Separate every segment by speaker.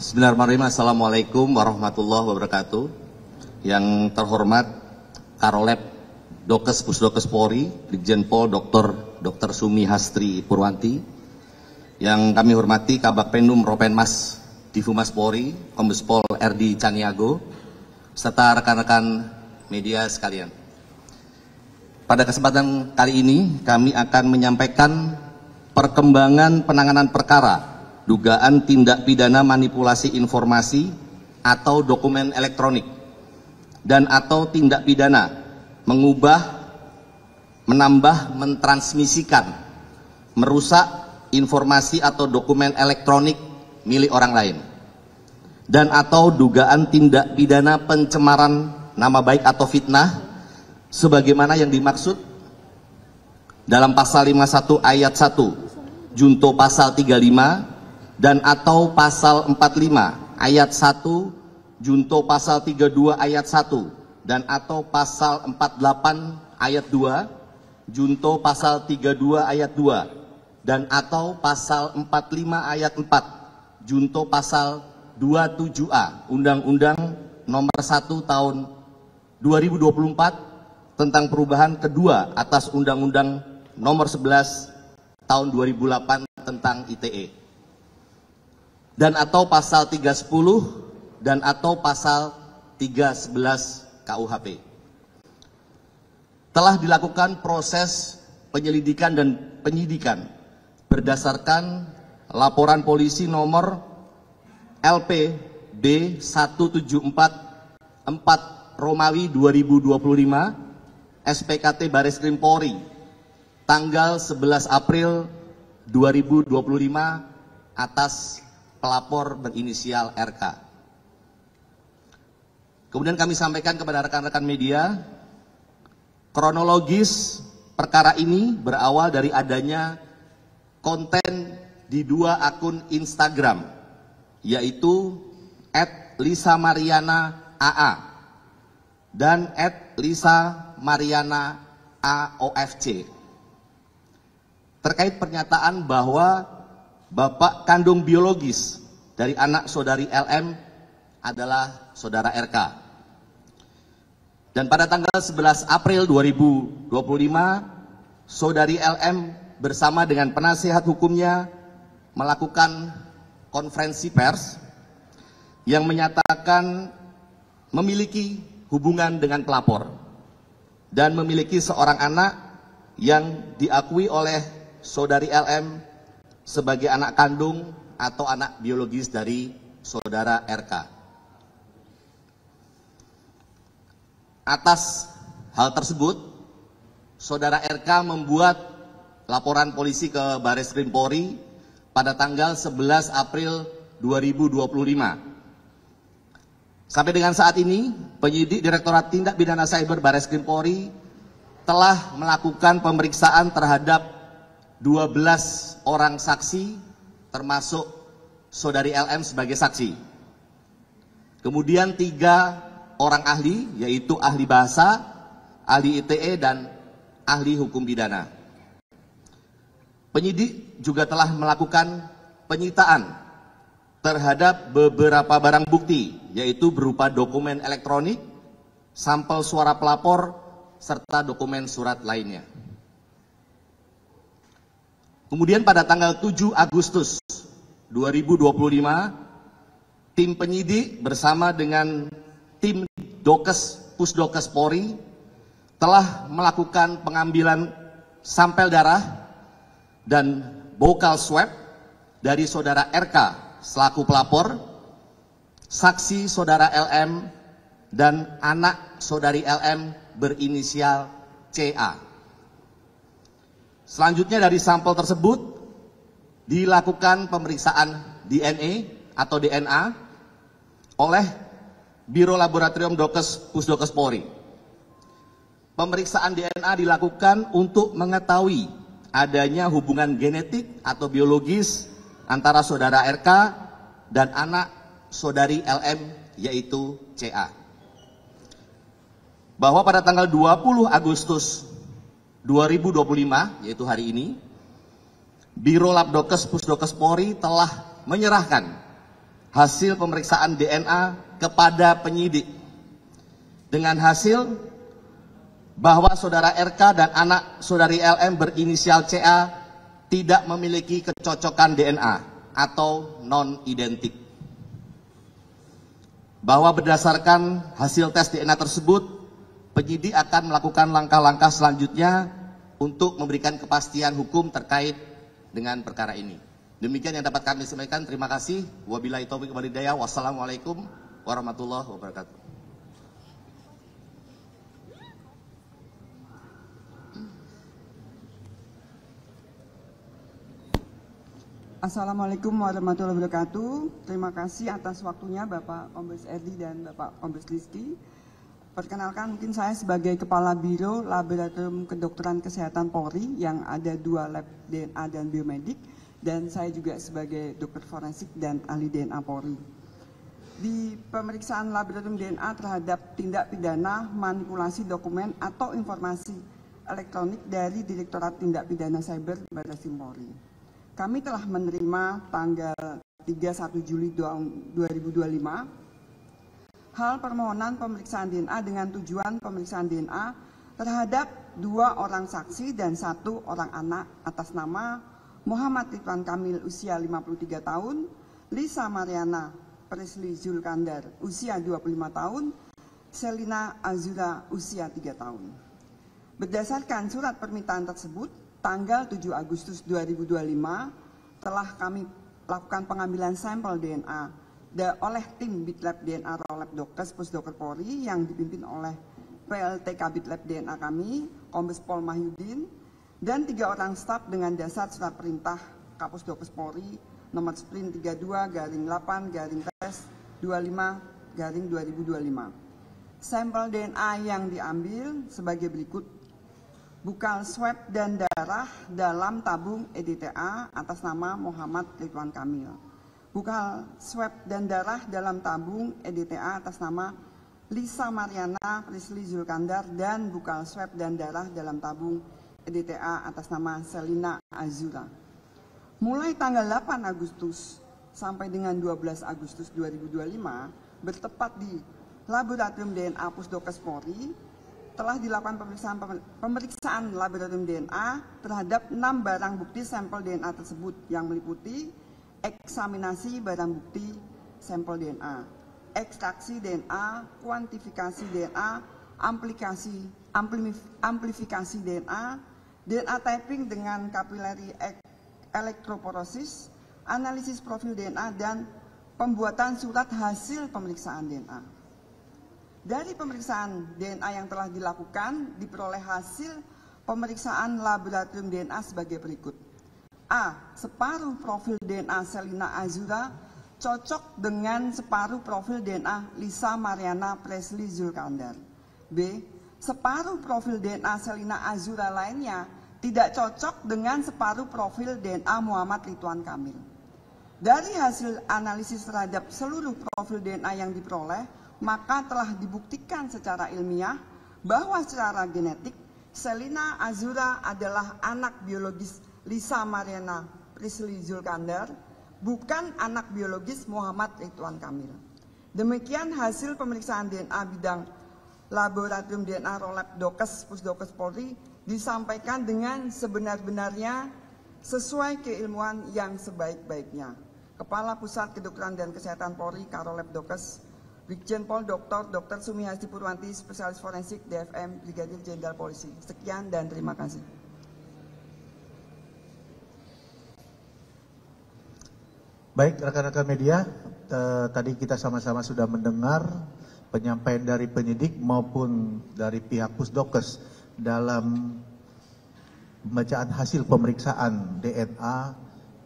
Speaker 1: Bismillahirrahmanirrahim. Assalamualaikum warahmatullahi wabarakatuh. Yang terhormat Karolep Dokes Pusdokes Polri, Brigjen Pol Dr. Sumi Hastri Purwanti. Yang kami hormati Kabak Penum Ropenmas Difumas Polri, Kombes Pol RD Caniago, serta rekan-rekan media sekalian. Pada kesempatan kali ini kami akan menyampaikan perkembangan penanganan perkara dugaan tindak pidana manipulasi informasi atau dokumen elektronik dan atau tindak pidana mengubah, menambah, mentransmisikan, merusak informasi atau dokumen elektronik milik orang lain, dan atau dugaan tindak pidana pencemaran nama baik atau fitnah sebagaimana yang dimaksud dalam pasal 51 ayat 1 junto pasal 35 dan atau pasal 45 ayat 1 junto pasal 32 ayat 1 dan atau pasal 48 ayat 2 junto pasal 32 ayat 2 dan atau pasal 45 ayat 4 junto pasal 27A Undang-Undang Nomor 1 Tahun 2024 tentang perubahan kedua atas Undang-Undang Nomor 11 Tahun 2008 tentang ITE, dan atau pasal 310 dan atau pasal 311 KUHP. Telah dilakukan proses penyelidikan dan penyidikan berdasarkan laporan polisi nomor LP B1744 Romawi 2025 SPKT Bareskrim Polri tanggal 11 April 2025 atas pelapor berinisial RK. Kemudian kami sampaikan kepada rekan-rekan media, kronologis perkara ini berawal dari adanya konten di dua akun Instagram, yaitu @LisaMarianaAA dan @LisaMarianaAOFC, terkait pernyataan bahwa bapak kandung biologis dari anak saudari LM adalah saudara RK. Dan pada tanggal 11 April 2025, saudari LM bersama dengan penasihat hukumnya melakukan konferensi pers yang menyatakan memiliki hubungan dengan pelapor dan memiliki seorang anak yang diakui oleh saudari LM sebagai anak kandung atau anak biologis dari saudara RK. Atas hal tersebut, saudara RK membuat laporan polisi ke Bareskrim Polri pada tanggal 11 April 2025. Sampai dengan saat ini, penyidik Direktorat Tindak Pidana Cyber Bareskrim Polri telah melakukan pemeriksaan terhadap 12 orang saksi, termasuk saudari LM sebagai saksi. Kemudian 3 orang ahli, yaitu ahli bahasa, ahli ITE, dan ahli hukum pidana. Penyidik juga telah melakukan penyitaan terhadap beberapa barang bukti, yaitu berupa dokumen elektronik, sampel suara pelapor, serta dokumen surat lainnya. Kemudian pada tanggal 7 Agustus 2025, tim penyidik bersama dengan tim Dokes Pusdokes Polri telah melakukan pengambilan sampel darah dan bokal swab dari saudara RK selaku pelapor, saksi saudara LM, dan anak saudari LM berinisial CA. Selanjutnya dari sampel tersebut dilakukan pemeriksaan DNA atau DNA oleh Biro Laboratorium Dokes Pusdokes Polri. Pemeriksaan DNA dilakukan untuk mengetahui adanya hubungan genetik atau biologis antara saudara RK dan anak saudari LM, yaitu CA. Bahwa pada tanggal 20 Agustus 2025, yaitu hari ini, Biro Labdokes Pusdokes Polri telah menyerahkan hasil pemeriksaan DNA kepada penyidik dengan hasil bahwa saudara RK dan anak saudari LM berinisial CA tidak memiliki kecocokan DNA atau non-identik. Bahwa berdasarkan hasil tes DNA tersebut, penyidik akan melakukan langkah-langkah selanjutnya untuk memberikan kepastian hukum terkait dengan perkara ini. Demikian yang dapat kami sampaikan. Terima kasih. Wabillahi taufiq wal hidayah. Wassalamualaikum warahmatullahi wabarakatuh.
Speaker 2: Assalamualaikum warahmatullahi wabarakatuh. Terima kasih atas waktunya Bapak Kombes Erdi dan Bapak Kombes Rizky. Perkenalkan, mungkin saya sebagai Kepala Biro Laboratorium Kedokteran Kesehatan Polri yang ada 2 lab DNA dan biomedik, dan saya juga sebagai dokter forensik dan ahli DNA Polri. Di pemeriksaan laboratorium DNA terhadap tindak pidana manipulasi dokumen atau informasi elektronik dari Direktorat Tindak Pidana Cyber Barreskrim Polri, kami telah menerima tanggal 31 Juli 2025 hal permohonan pemeriksaan DNA dengan tujuan pemeriksaan DNA terhadap 2 orang saksi dan 1 orang anak atas nama Muhammad Ridwan Kamil usia 53 tahun, Lisa Mariana Presley Zulkandar usia 25 tahun, Selina Azura usia 3 tahun. Berdasarkan surat permintaan tersebut, tanggal 7 Agustus 2025 telah kami lakukan pengambilan sampel DNA oleh tim Bitlab DNA Rolab Dokes Pusdoker Polri yang dipimpin oleh PLTK Bitlab DNA kami, Kombes Pol Mahyudin, dan 3 orang staf dengan dasar surat perintah Kapusdokes Polri nomor sprint 32-8-tes-25-2025. Sampel DNA yang diambil sebagai berikut: bukal swab dan darah dalam tabung EDTA atas nama Muhammad Ridwan Kamil, bukal swab dan darah dalam tabung EDTA atas nama Lisa Mariana Presley Zulkandar, dan bukal swab dan darah dalam tabung EDTA atas nama Selina Azura. Mulai tanggal 8 Agustus sampai dengan 12 Agustus 2025, bertepat di Laboratorium DNA Pusdokes Polri, telah dilakukan pemeriksaan laboratorium DNA terhadap 6 barang bukti sampel DNA tersebut yang meliputi eksaminasi barang bukti sampel DNA, ekstraksi DNA, kuantifikasi DNA, amplifikasi DNA, DNA typing dengan capillary elektroporosis, analisis profil DNA, dan pembuatan surat hasil pemeriksaan DNA. Dari pemeriksaan DNA yang telah dilakukan, diperoleh hasil pemeriksaan laboratorium DNA sebagai berikut. A. Separuh profil DNA Selina Azura cocok dengan separuh profil DNA Lisa Mariana Presley Zulkandar. B. Separuh profil DNA Selina Azura lainnya tidak cocok dengan separuh profil DNA Muhammad Ridwan Kamil. Dari hasil analisis terhadap seluruh profil DNA yang diperoleh, maka telah dibuktikan secara ilmiah bahwa secara genetik Selina Azura adalah anak biologis Lisa Mariana Presley Zulkandar, bukan anak biologis Muhammad Ridwan Kamil. Demikian hasil pemeriksaan DNA bidang Laboratorium DNA Rolab Dokes Pusdokes Polri disampaikan dengan sebenar-benarnya sesuai keilmuan yang sebaik-baiknya. Kepala Pusat Kedokteran dan Kesehatan Polri Karolab Dokes Brigjen Pol Dr. Sumi Hasti Purwanti, Spesialis Forensik DFM Brigadir Jenderal Polisi. Sekian dan terima kasih.
Speaker 3: Baik, rekan-rekan media, tadi kita sama-sama sudah mendengar penyampaian dari penyidik maupun dari pihak Pusdokes dalam pembacaan hasil pemeriksaan DNA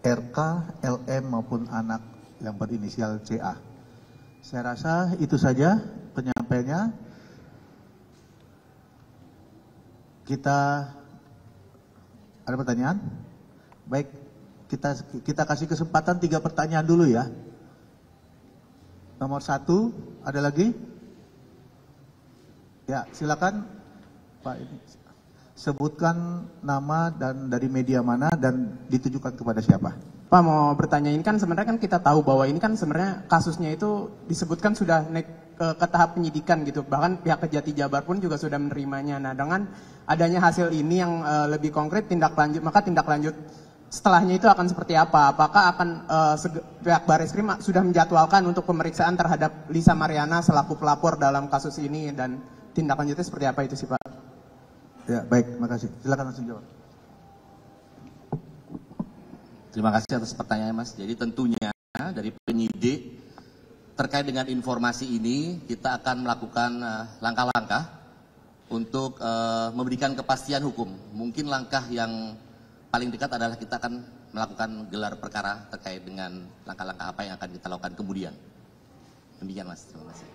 Speaker 3: RK, LM maupun anak yang berinisial CA. Saya rasa itu saja penyampaiannya. Kita ada pertanyaan? Baik, kita kasih kesempatan 3 pertanyaan dulu ya. Nomor 1, ada lagi? Ya, silakan Pak. Sebutkan nama dan dari media mana dan ditujukan kepada siapa.
Speaker 4: Pak mau bertanya, ini kan sebenarnya kan kita tahu bahwa ini kan sebenarnya kasusnya itu disebutkan sudah naik ke tahap penyidikan gitu. Bahkan pihak Kejati Jabar pun juga sudah menerimanya. Nah, dengan adanya hasil ini yang lebih konkret tindak lanjut, maka tindak lanjut setelahnya itu akan seperti apa? Apakah akan pihak Barreskrim sudah menjadwalkan untuk pemeriksaan terhadap Lisa Mariana selaku pelapor dalam kasus ini, dan tindak lanjutnya seperti apa itu sih, Pak?
Speaker 3: Ya, baik, makasih. Silakan langsung jawab.
Speaker 1: Terima kasih atas pertanyaannya, Mas. Jadi tentunya dari penyidik terkait dengan informasi ini kita akan melakukan langkah-langkah untuk memberikan kepastian hukum. Mungkin langkah yang paling dekat adalah kita akan melakukan gelar perkara terkait dengan langkah-langkah apa yang akan kita lakukan kemudian. Demikian, Mas. Terima kasih.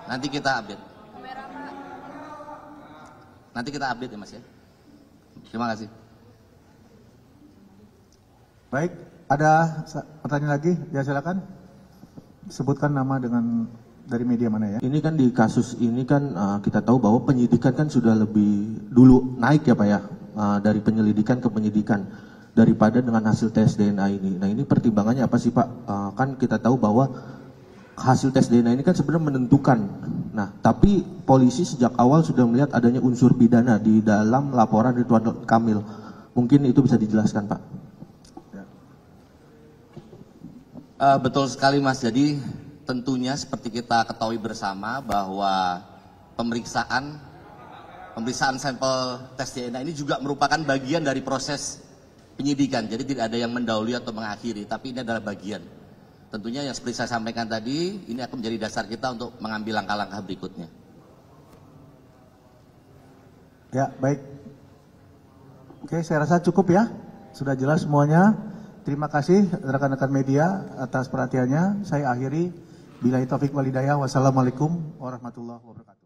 Speaker 1: Nanti kita update. Nanti kita update ya, Mas ya. Terima kasih.
Speaker 3: Baik, ada pertanyaan lagi? Ya silakan. Sebutkan nama dengan dari media mana ya.
Speaker 5: Ini kan di kasus ini kan kita tahu bahwa penyidikan kan sudah lebih dulu naik ya Pak ya, dari penyelidikan ke penyidikan daripada dengan hasil tes DNA ini. Nah ini pertimbangannya apa sih Pak? Kan kita tahu bahwa hasil tes DNA ini kan sebenarnya menentukan. Nah tapi polisi sejak awal sudah melihat adanya unsur pidana di dalam laporan Ridwan Kamil. Mungkin itu bisa dijelaskan Pak.
Speaker 1: Betul sekali Mas, jadi tentunya seperti kita ketahui bersama bahwa pemeriksaan sampel tes DNA ini juga merupakan bagian dari proses penyidikan. Jadi tidak ada yang mendahului atau mengakhiri, tapi ini adalah bagian. Tentunya yang seperti saya sampaikan tadi, ini akan menjadi dasar kita untuk mengambil langkah-langkah berikutnya.
Speaker 3: Ya, baik. Oke, saya rasa cukup ya. Sudah jelas semuanya. Terima kasih rekan-rekan media atas perhatiannya. Saya akhiri. Billahi taufik walhidayah. Wassalamualaikum warahmatullahi wabarakatuh.